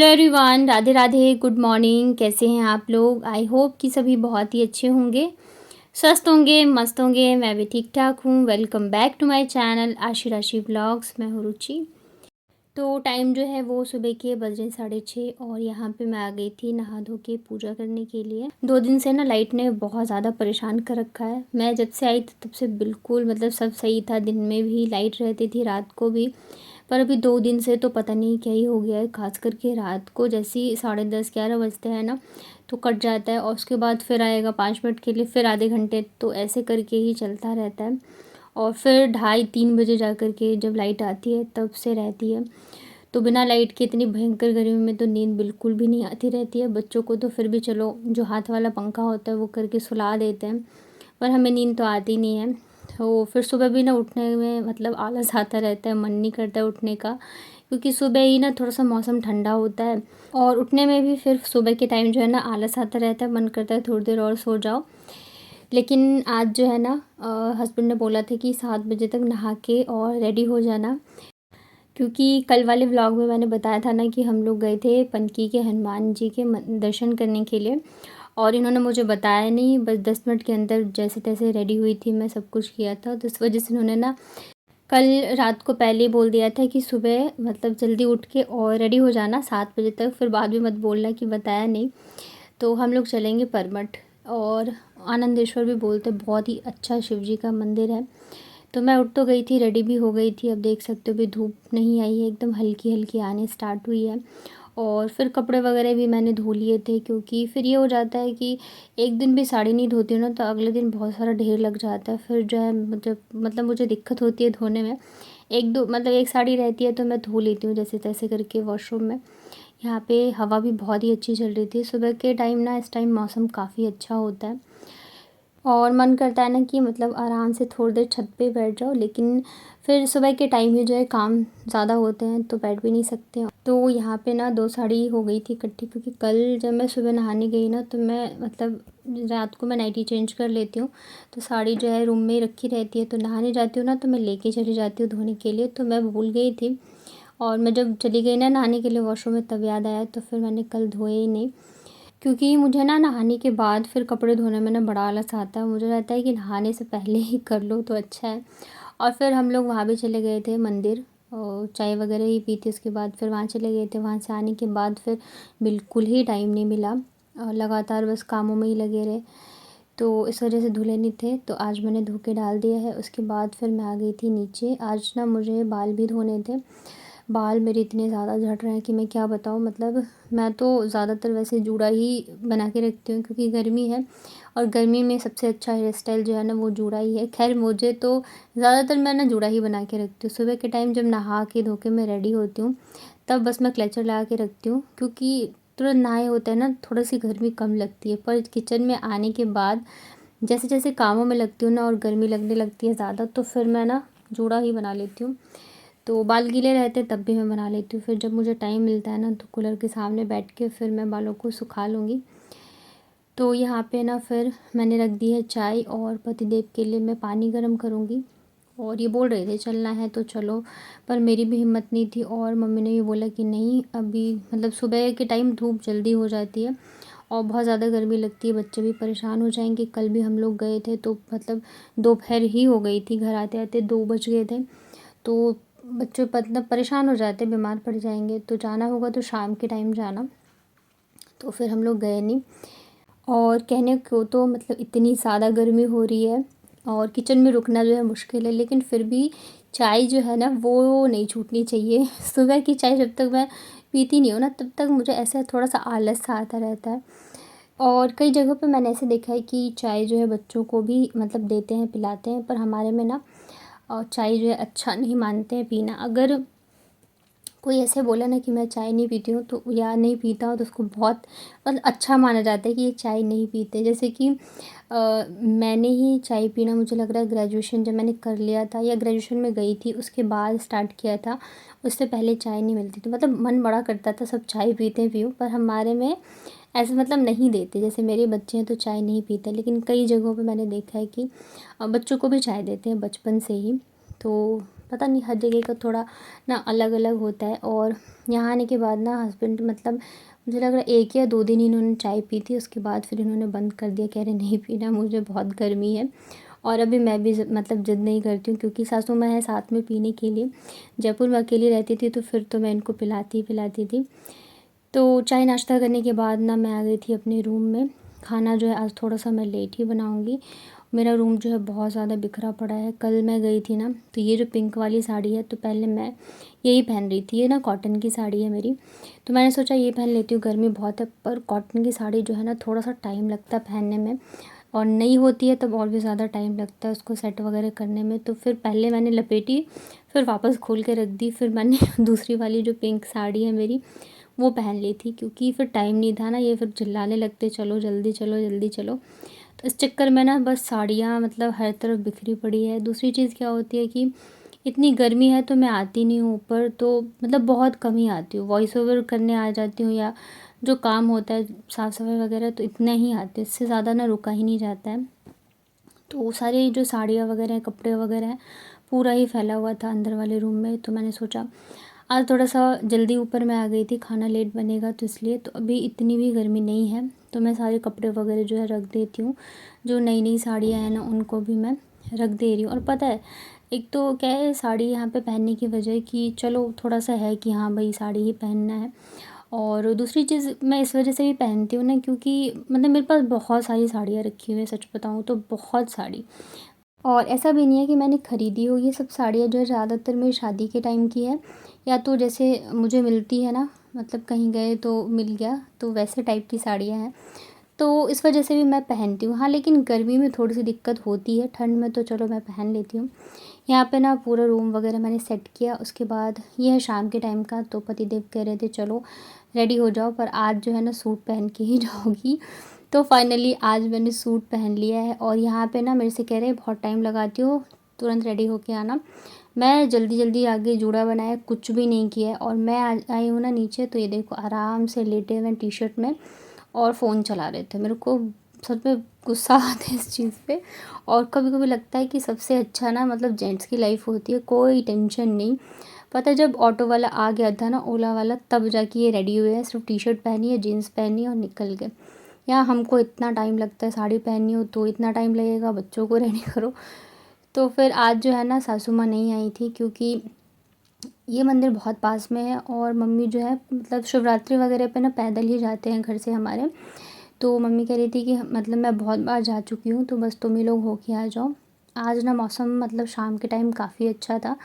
Hello everyone, Radhe Radhe, good morning. कैसे हैं आप लोग? आई होप कि सभी बहुत ही अच्छे होंगे, स्वस्थ होंगे, मस्त होंगे। मैं भी ठीक ठाक हूँ। Welcome back to my channel Aashi Rashi vlogs. मैं हूँ रुचि। तो टाइम जो है वो सुबह के बज रहे 6:30 और यहाँ पे मैं आ गई थी नहा धो के पूजा करने के लिए। 2 दिन से ना लाइट ने बहुत ज़्यादा परेशान कर रखा है। मैं जब से आई थी तब से बिल्कुल मतलब सब सही था। दिन में भी लाइट रहती थी, रात को भी। पर अभी 2 दिन से तो पता नहीं क्या ही हो गया है। खास करके रात को जैसे ही 10:30-11 बजते हैं ना तो कट जाता है और उसके बाद फिर आएगा 5 मिनट के लिए, फिर आधे घंटे, तो ऐसे करके ही चलता रहता है। और फिर 2:30-3 बजे जा कर के जब लाइट आती है तब से रहती है। तो बिना लाइट के इतनी भयंकर गर्मी में तो नींद बिल्कुल भी नहीं आती रहती है। बच्चों को तो फिर भी चलो जो हाथ वाला पंखा होता है वो करके सुला देते हैं, पर हमें नींद तो आती नहीं है। तो फिर सुबह भी ना उठने में मतलब आलस आता रहता है, मन नहीं करता है उठने का, क्योंकि सुबह ही ना थोड़ा सा मौसम ठंडा होता है और उठने में भी फिर सुबह के टाइम जो है ना आलस आता रहता है, मन करता है थोड़ी देर और सो जाओ। लेकिन आज जो है ना हस्बैंड ने बोला था कि 7 बजे तक नहा के और रेडी हो जाना, क्योंकि कल वाले व्लॉग में मैंने बताया था ना कि हम लोग गए थे पनकी के हनुमान जी के दर्शन करने के लिए। और इन्होंने मुझे बताया नहीं, बस 10 मिनट के अंदर जैसे तैसे रेडी हुई थी मैं, सब कुछ किया था। तो इस वजह से इन्होंने ना कल रात को पहले ही बोल दिया था कि सुबह मतलब जल्दी उठ के और रेडी हो जाना 7 बजे तक, फिर बाद में मत बोलना कि बताया नहीं। तो हम लोग चलेंगे परमठ और आनंदेश्वर भी बोलते, बहुत ही अच्छा शिव जी का मंदिर है। तो मैं उठ तो गई थी, रेडी भी हो गई थी। अब देख सकते हो भी धूप नहीं आई है, एकदम हल्की हल्की आने स्टार्ट हुई है। और फिर कपड़े वगैरह भी मैंने धो लिए थे, क्योंकि फिर ये हो जाता है कि एक दिन भी साड़ी नहीं धोती हूँ ना तो अगले दिन बहुत सारा ढेर लग जाता है। फिर जो है मतलब मुझे दिक्कत होती है धोने में। एक दो मतलब एक साड़ी रहती है तो मैं धो लेती हूँ जैसे तैसे करके वॉशरूम में। यहाँ पे हवा भी बहुत ही अच्छी चल रही थी सुबह के टाइम ना। इस टाइम मौसम काफ़ी अच्छा होता है और मन करता है ना कि मतलब आराम से थोड़ी देर छत पे बैठ जाओ, लेकिन फिर सुबह के टाइम ही जो है काम ज़्यादा होते हैं तो बैठ भी नहीं सकते। तो यहाँ पे ना 2 साड़ी हो गई थी इकट्ठी, क्योंकि कल जब मैं सुबह नहाने गई ना तो मैं मतलब रात को मैं नाइटी चेंज कर लेती हूँ, तो साड़ी जो है रूम में ही रखी रहती है। तो नहाने जाती हूँ ना तो मैं लेके चली जाती हूँ धोने के लिए, तो मैं भूल गई थी। और मैं जब चली गई ना नहाने के लिए वॉशरूम में तब याद आया, तो फिर मैंने कल धोए ही नहीं। क्योंकि मुझे ना नहाने के बाद फिर कपड़े धोने में ना बड़ा आलस आता है। मुझे रहता है कि नहाने से पहले ही कर लो तो अच्छा है। और फिर हम लोग वहाँ भी चले गए थे मंदिर, और चाय वगैरह ही पी थी। उसके बाद फिर वहाँ चले गए थे। वहाँ से आने के बाद फिर बिल्कुल ही टाइम नहीं मिला और लगातार बस कामों में ही लगे रहे, तो इस वजह से धुले नहीं थे। तो आज मैंने धो के डाल दिया है। उसके बाद फिर मैं आ गई थी नीचे। आज ना मुझे बाल भी धोने थे। बाल मेरे इतने ज़्यादा झड़ रहे हैं कि मैं क्या बताऊँ। मतलब मैं तो ज़्यादातर वैसे जूड़ा ही बना के रखती हूँ, क्योंकि गर्मी है और गर्मी में सबसे अच्छा हेयर स्टाइल जो है ना वो जूड़ा ही है। खैर मुझे तो ज़्यादातर मैं ना जूड़ा ही बना के रखती हूँ। सुबह के टाइम जब नहा के धो के मैं रेडी होती हूँ तब बस मैं क्लेचर लगा के रखती हूँ, क्योंकि तुरंत नहाए होते हैं ना थोड़ी सी गर्मी कम लगती है। पर किचन में आने के बाद जैसे जैसे कामों में लगती हूँ ना और गर्मी लगने लगती है ज़्यादा, तो फिर मैं ना जूड़ा ही बना लेती हूँ। तो बाल गीले रहते तब भी मैं बना लेती हूँ। फिर जब मुझे टाइम मिलता है ना तो कूलर के सामने बैठ के फिर मैं बालों को सुखा लूँगी। तो यहाँ पे ना फिर मैंने रख दी है चाय और पतिदेव के लिए मैं पानी गर्म करूँगी। और ये बोल रहे थे चलना है तो चलो, पर मेरी भी हिम्मत नहीं थी। और मम्मी ने भी बोला कि नहीं, अभी मतलब सुबह के टाइम धूप जल्दी हो जाती है और बहुत ज़्यादा गर्मी लगती है, बच्चे भी परेशान हो जाएंगे। कल भी हम लोग गए थे तो मतलब दोपहर ही हो गई थी, घर आते आते 2 बज गए थे। तो बच्चे मतलब परेशान हो जाते, बीमार पड़ जाएंगे। तो जाना होगा तो शाम के टाइम जाना। तो फिर हम लोग गए नहीं। और कहने को तो मतलब इतनी ज़्यादा गर्मी हो रही है और किचन में रुकना जो है मुश्किल है, लेकिन फिर भी चाय जो है ना वो नहीं छूटनी चाहिए। सुबह की चाय जब तक मैं पीती नहीं हूँ ना तब तक मुझे ऐसा थोड़ा सा आलस सा आता रहता है। और कई जगहों पे मैंने ऐसे देखा है कि चाय जो है बच्चों को भी मतलब देते हैं, पिलाते हैं, पर हमारे में ना और चाय जो है अच्छा नहीं मानते हैं पीना। अगर कोई ऐसे बोला ना कि मैं चाय नहीं पीती हूँ तो या नहीं पीता हूँ तो उसको बहुत मतलब अच्छा माना जाता है कि ये चाय नहीं पीते। जैसे कि मैंने ही चाय पीना मुझे लग रहा है ग्रेजुएशन जब मैंने कर लिया था या ग्रेजुएशन में गई थी उसके बाद स्टार्ट किया था। उससे पहले चाय नहीं मिलती थी, मतलब मन बड़ा करता था सब चाय पीते पीऊँ, पर हमारे में ऐसे मतलब नहीं देते। जैसे मेरे बच्चे हैं तो चाय नहीं पीते, लेकिन कई जगहों पे मैंने देखा है कि बच्चों को भी चाय देते हैं बचपन से ही। तो पता नहीं हर जगह का थोड़ा ना अलग अलग होता है। और यहाँ आने के बाद ना हस्बैंड मतलब मुझे लग रहा है 1 या 2 दिन इन्होंने चाय पी थी, उसके बाद फिर इन्होंने बंद कर दिया, कह रहे नहीं पीना, मुझे बहुत गर्मी है। और अभी मैं भी मतलब ज़िद नहीं करती हूँ, क्योंकि सासू माँ है साथ में पीने के लिए। जयपुर में अकेली रहती थी तो फिर तो मैं इनको पिलाती ही पिलाती थी। तो चाय नाश्ता करने के बाद ना मैं आ गई थी अपने रूम में। खाना जो है आज थोड़ा सा मैं लेट ही बनाऊँगी। मेरा रूम जो है बहुत ज़्यादा बिखरा पड़ा है। कल मैं गई थी ना, तो ये जो पिंक वाली साड़ी है, तो पहले मैं यही पहन रही थी। ये ना कॉटन की साड़ी है मेरी, तो मैंने सोचा ये पहन लेती हूँ, गर्मी बहुत है। पर कॉटन की साड़ी जो है ना थोड़ा सा टाइम लगता है पहनने में, और नई होती है तब और भी ज़्यादा टाइम लगता है उसको सेट वगैरह करने में। तो फिर पहले मैंने लपेटी, फिर वापस खोल के रख दी, फिर मैंने दूसरी वाली जो पिंक साड़ी है मेरी वो पहन ली थी, क्योंकि फिर टाइम नहीं था ना। ये फिर चिल्लाने लगते चलो जल्दी चलो जल्दी चलो। तो इस चक्कर में ना बस साड़ियाँ मतलब हर तरफ बिखरी पड़ी है। दूसरी चीज़ क्या होती है कि इतनी गर्मी है तो मैं आती नहीं हूँ ऊपर, तो मतलब बहुत कम ही आती हूँ। वॉइस ओवर करने आ जाती हूँ, या जो काम होता है साफ़ सफाई वगैरह, तो इतना ही आती है, इससे ज़्यादा ना रुका ही नहीं जाता है। तो सारे जो साड़ियाँ वगैरह हैं, कपड़े वगैरह हैं, पूरा ही फैला हुआ था अंदर वाले रूम में। तो मैंने सोचा आज थोड़ा सा जल्दी ऊपर मैं आ गई थी, खाना लेट बनेगा तो इसलिए। तो अभी इतनी भी गर्मी नहीं है, तो मैं सारे कपड़े वगैरह जो है रख देती हूँ। जो नई नई साड़ियाँ हैं ना उनको भी मैं रख दे रही हूँ। और पता है, एक तो क्या है साड़ी यहाँ पे पहनने की वजह कि चलो थोड़ा सा है कि हाँ भाई साड़ी ही पहनना है। और दूसरी चीज़ मैं इस वजह से भी पहनती हूँ ना, क्योंकि मतलब मेरे पास बहुत सारी साड़ियाँ रखी हुई हैं, सच बताऊँ तो बहुत सारी। और ऐसा भी नहीं है कि मैंने ख़रीदी हो, ये सब साड़ियाँ जो है ज़्यादातर मेरी शादी के टाइम की है, या तो जैसे मुझे मिलती है ना, मतलब कहीं गए तो मिल गया, तो वैसे टाइप की साड़ियाँ हैं। तो इस वजह से भी मैं पहनती हूँ। हाँ, लेकिन गर्मी में थोड़ी सी दिक्कत होती है, ठंड में तो चलो मैं पहन लेती हूँ। यहाँ पे ना पूरा रूम वगैरह मैंने सेट किया, उसके बाद ये है शाम के टाइम का। तो पतिदेव कह रहे थे चलो रेडी हो जाओ, पर आज जो है ना सूट पहन के ही जाओगी। तो फाइनली आज मैंने सूट पहन लिया है। और यहाँ पे ना मेरे से कह रहे हैं बहुत टाइम लगाती हो, तुरंत रेडी होके आना। मैं जल्दी जल्दी आगे जूड़ा बनाया, कुछ भी नहीं किया है। और मैं आई हूँ ना नीचे, तो ये देखो आराम से लेटे हुए टी शर्ट में और फ़ोन चला रहे थे। मेरे को सच में गुस्सा आता है इस चीज़ पे। और कभी कभी लगता है कि सबसे अच्छा ना मतलब जेंट्स की लाइफ होती है, कोई टेंशन नहीं। पता है जब ऑटो वाला आ गया था ना, ओला वाला, तब जाके ये रेडी हुए हैं, सिर्फ टी शर्ट पहनी है, जीन्स पहनी है और निकल गए। यहाँ हमको इतना टाइम लगता है, साड़ी पहननी हो तो इतना टाइम लगेगा, बच्चों को रेडी करो। तो फिर आज जो है ना सासू माँ नहीं आई थी, क्योंकि ये मंदिर बहुत पास में है। और मम्मी जो है मतलब शिवरात्रि वगैरह पे ना पैदल ही जाते हैं घर से हमारे। तो मम्मी कह रही थी कि मतलब मैं बहुत बार जा चुकी हूँ, तो बस तुम ही लोग होके आ जाओ। आज ना मौसम मतलब शाम के टाइम काफ़ी अच्छा था,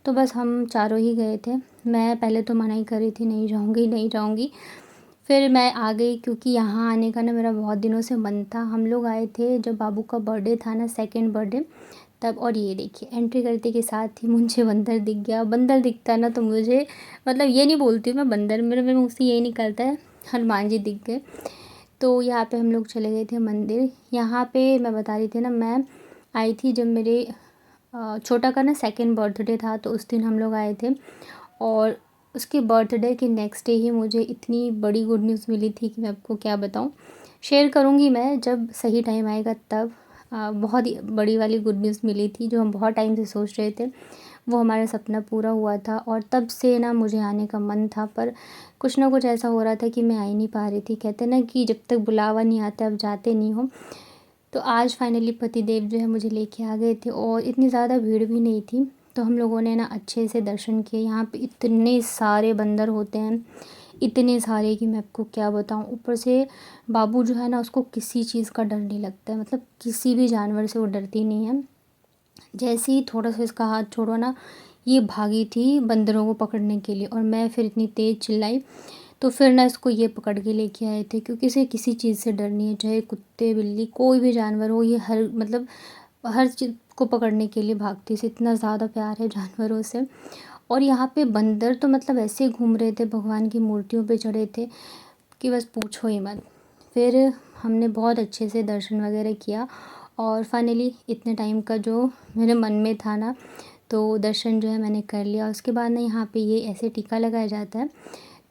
तो बस हम चारों ही गए थे। मैं पहले तो मना ही कर रही थी, नहीं जाऊँगी नहीं जाऊँगी। फिर मैं आ गई, क्योंकि यहाँ आने का ना मेरा बहुत दिनों से मन था। हम लोग आए थे जब बाबू का बर्थडे था ना, सेकंड बर्थडे, तब। और ये देखिए एंट्री करते के साथ ही मुझे बंदर दिख गया। बंदर दिखता है ना तो मुझे मतलब ये नहीं बोलती हूँ मैं बंदर, मेरे मुँह से यही निकलता है, हनुमान जी दिख गए। तो यहाँ पे हम लोग चले गए थे मंदिर। यहाँ पे मैं बता रही थी ना, मैं आई थी जब मेरे छोटा का ना सेकंड बर्थडे था, तो उस दिन हम लोग आए थे। और उसके बर्थडे के नेक्स्ट डे ही मुझे इतनी बड़ी गुड न्यूज़ मिली थी कि मैं आपको क्या बताऊँ। शेयर करूँगी मैं जब सही टाइम आएगा तब। बहुत ही बड़ी वाली गुड न्यूज़ मिली थी, जो हम बहुत टाइम से सोच रहे थे, वो हमारा सपना पूरा हुआ था। और तब से ना मुझे आने का मन था, पर कुछ ना कुछ ऐसा हो रहा था कि मैं आ ही नहीं पा रही थी। कहते ना कि जब तक बुलावा नहीं आता अब जाते नहीं हो। तो आज फाइनली पतिदेव जो है मुझे लेके आ गए थे, और इतनी ज़्यादा भीड़ भी नहीं थी। तो हम लोगों ने ना अच्छे से दर्शन किए। यहाँ पे इतने सारे बंदर होते हैं, इतने सारे कि मैं आपको क्या बताऊँ। ऊपर से बाबू जो है ना, उसको किसी चीज़ का डर नहीं लगता है, मतलब किसी भी जानवर से वो डरती नहीं है। जैसे ही थोड़ा सा इसका हाथ छोड़ो ना, ये भागी थी बंदरों को पकड़ने के लिए, और मैं फिर इतनी तेज़ चिल्लाई। तो फिर ना इसको ये पकड़ के लेके आए थे, क्योंकि इसे किसी चीज़ से डर नहीं है, चाहे कुत्ते बिल्ली कोई भी जानवर हो, ये हर मतलब हर चीज़ को पकड़ने के लिए भागती है। इसे इतना ज़्यादा प्यार है जानवरों से। और यहाँ पे बंदर तो मतलब ऐसे घूम रहे थे, भगवान की मूर्तियों पे चढ़े थे कि बस पूछो ही मत। फिर हमने बहुत अच्छे से दर्शन वगैरह किया, और फाइनली इतने टाइम का जो मेरे मन में था ना, तो दर्शन जो है मैंने कर लिया। उसके बाद ना यहाँ पे ये ऐसे टीका लगाया जाता है।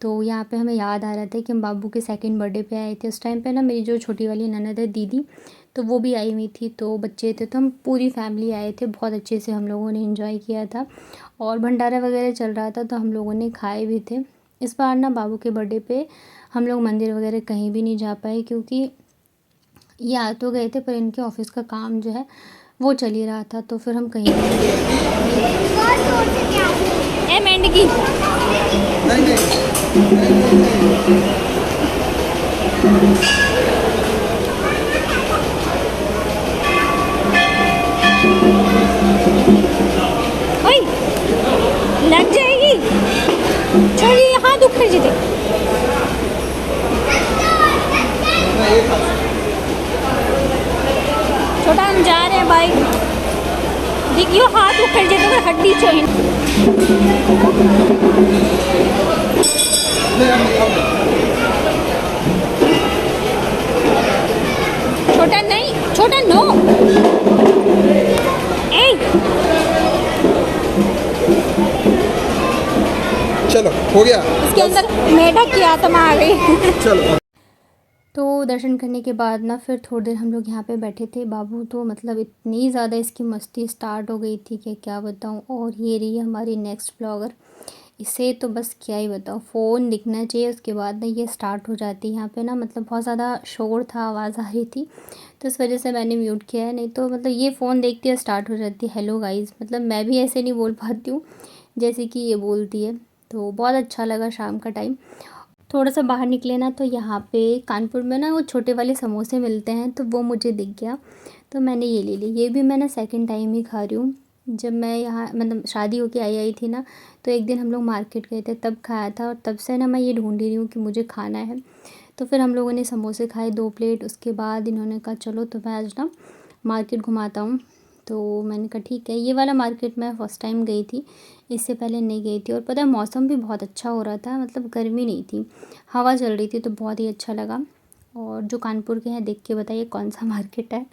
तो यहाँ पे हमें याद आ रहा था कि हम बाबू के सेकंड बर्थडे पे आए थे। उस टाइम पे ना मेरी जो छोटी वाली ननद है दीदी, तो वो भी आई हुई थी, तो बच्चे थे, तो हम पूरी फैमिली आए थे। बहुत अच्छे से हम लोगों ने एंजॉय किया था और भंडारा वगैरह चल रहा था, तो हम लोगों ने खाए भी थे। इस बार ना बाबू के बर्थडे पे हम लोग मंदिर वगैरह कहीं भी नहीं जा पाए, क्योंकि ये आ तो गए थे पर इनके ऑफिस का काम जो है वो चल ही रहा था, तो फिर हम कहीं नहीं गए। ए मेंढकी ओए लग जाएगी, छोड़ ये हाथ उखड़ जीते। छोटा हम जा रहे हैं भाई, देखियो हाथ उखड़ जाते तो हड्डी चाहिए। छोटा नहीं, छोटा नो ए चलो हो गया, इसके अंदर मेढक की आत्मा आ गई। चलो। तो दर्शन करने के बाद ना फिर थोड़ी देर हम लोग यहाँ पे बैठे थे। बाबू तो मतलब इतनी ज़्यादा इसकी मस्ती स्टार्ट हो गई थी कि क्या बताऊँ। और ये रही हमारी नेक्स्ट ब्लॉगर, इसे तो बस क्या ही बताऊँ, फ़ोन दिखना चाहिए उसके बाद ना ये स्टार्ट हो जाती है। यहाँ पे ना मतलब बहुत ज़्यादा शोर था, आवाज़ आ रही थी, तो इस वजह से मैंने म्यूट किया है। नहीं तो मतलब ये फ़ोन देखती है स्टार्ट हो जाती है हेलो गाइज़। मतलब मैं भी ऐसे नहीं बोल पाती हूँ जैसे कि ये बोलती है। तो बहुत अच्छा लगा शाम का टाइम। थोड़ा सा बाहर निकले ना तो यहाँ पे कानपुर में ना वो छोटे वाले समोसे मिलते हैं, तो वो मुझे दिख गया, तो मैंने ये ले ली। ये भी मैंने सेकंड टाइम ही खा रही हूँ। जब मैं यहाँ मतलब शादी होके आई थी ना, तो एक दिन हम लोग मार्केट गए थे तब खाया था, और तब से ना मैं ये ढूंढ रही हूँ कि मुझे खाना है। तो फिर हम लोगों ने समोसे खाए 2 प्लेट। उसके बाद इन्होंने कहा चलो तो मैं आज ना मार्केट घुमाता हूँ। तो मैंने कहा ठीक है। ये वाला मार्केट मैं फ़र्स्ट टाइम गई थी, इससे पहले नहीं गई थी। और पता है मौसम भी बहुत अच्छा हो रहा था, मतलब गर्मी नहीं थी, हवा चल रही थी, तो बहुत ही अच्छा लगा। और जो कानपुर के हैं देख के बताइए कौन सा मार्केट है।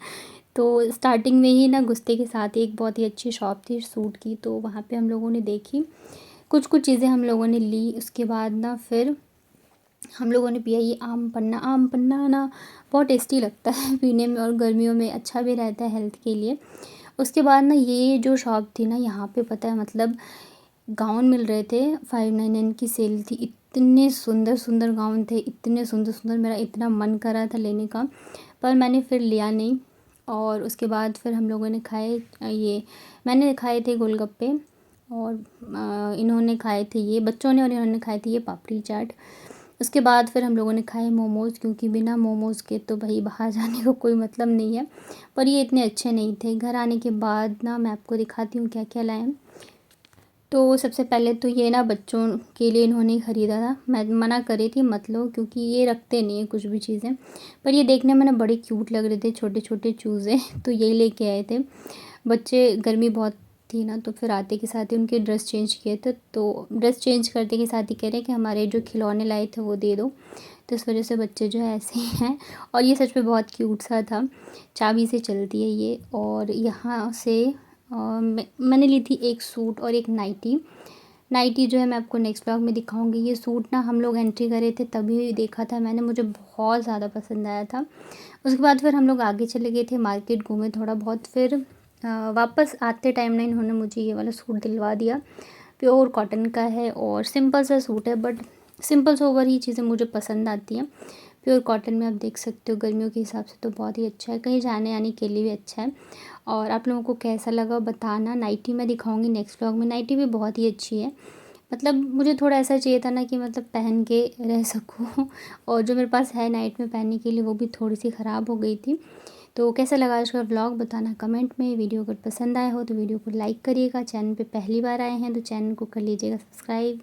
तो स्टार्टिंग में ही ना घुसते के साथ ही एक बहुत ही अच्छी शॉप थी सूट की, तो वहाँ पे हम लोगों ने देखी, कुछ कुछ चीज़ें हम लोगों ने ली। उसके बाद ना फिर हम लोगों ने पिया ये आम पन्ना। आम पन्ना ना बहुत टेस्टी लगता है पीने में, और गर्मियों में अच्छा भी रहता है हेल्थ के लिए। उसके बाद ना ये जो शॉप थी ना, यहाँ पे पता है मतलब गाउन मिल रहे थे, 599 की सेल थी। इतने सुंदर सुंदर गाउन थे, इतने सुंदर सुंदर, मेरा इतना मन कर रहा था लेने का, पर मैंने फिर लिया नहीं। और उसके बाद फिर हम लोगों ने खाए ये, मैंने खाए थे गोलगप्पे, और इन्होंने खाए थे ये बच्चों ने, और इन्होंने खाए थे ये पापड़ी चाट। उसके बाद फिर हम लोगों ने खाए मोमोज़, क्योंकि बिना मोमोज़ के तो भाई बाहर जाने को कोई मतलब नहीं है। पर ये इतने अच्छे नहीं थे। घर आने के बाद ना मैं आपको दिखाती हूँ क्या क्या लाए हैं। तो सबसे पहले तो ये ना बच्चों के लिए इन्होंने ख़रीदा था, मैं मना कर रही थी मत लो, क्योंकि ये रखते नहीं है कुछ भी चीज़ें, पर ये देखने में ना बड़े क्यूट लग रहे थे, छोटे छोटे चूज़े तो यही लेके आए थे। बच्चे गर्मी बहुत थी ना, तो फिर आते के साथ ही उनके ड्रेस चेंज किए थे, तो ड्रेस चेंज करते के साथ ही कह रहे हैं कि हमारे जो खिलौने लाए थे वो दे दो। तो इस वजह से बच्चे जो है ऐसे ही हैं। और ये सच में बहुत क्यूट सा था, चाबी से चलती है ये। और यहाँ से मैंने ली थी एक सूट और एक नाइटी। नाइटी जो है मैं आपको नेक्स्ट व्लॉग में दिखाऊंगी। ये सूट ना हम लोग एंट्री करे थे तभी देखा था मैंने, मुझे बहुत ज़्यादा पसंद आया था। उसके बाद फिर हम लोग आगे चले गए थे, मार्केट घूमे थोड़ा बहुत। फिर वापस आते टाइम ना इन्होंने मुझे ये वाला सूट दिलवा दिया। प्योर कॉटन का है और सिंपल सा सूट है, बट सिंपल सोवर ही चीज़ें मुझे पसंद आती हैं। प्योर कॉटन में आप देख सकते हो, गर्मियों के हिसाब से तो बहुत ही अच्छा है, कहीं जाने आने के लिए भी अच्छा है। और आप लोगों को कैसा लगा बताना। नाइटी मैं दिखाऊंगी नेक्स्ट व्लॉग में, नाइटी भी बहुत ही अच्छी है। मतलब मुझे थोड़ा ऐसा चाहिए था ना कि मतलब पहन के रह सकूँ और जो मेरे पास है नाइट में पहनने के लिए वो भी थोड़ी सी ख़राब हो गई थी। तो कैसा लगा आज का व्लॉग बताना कमेंट में। वीडियो अगर पसंद आया हो तो वीडियो को लाइक करिएगा। चैनल पे पहली बार आए हैं तो चैनल को कर लीजिएगा सब्सक्राइब।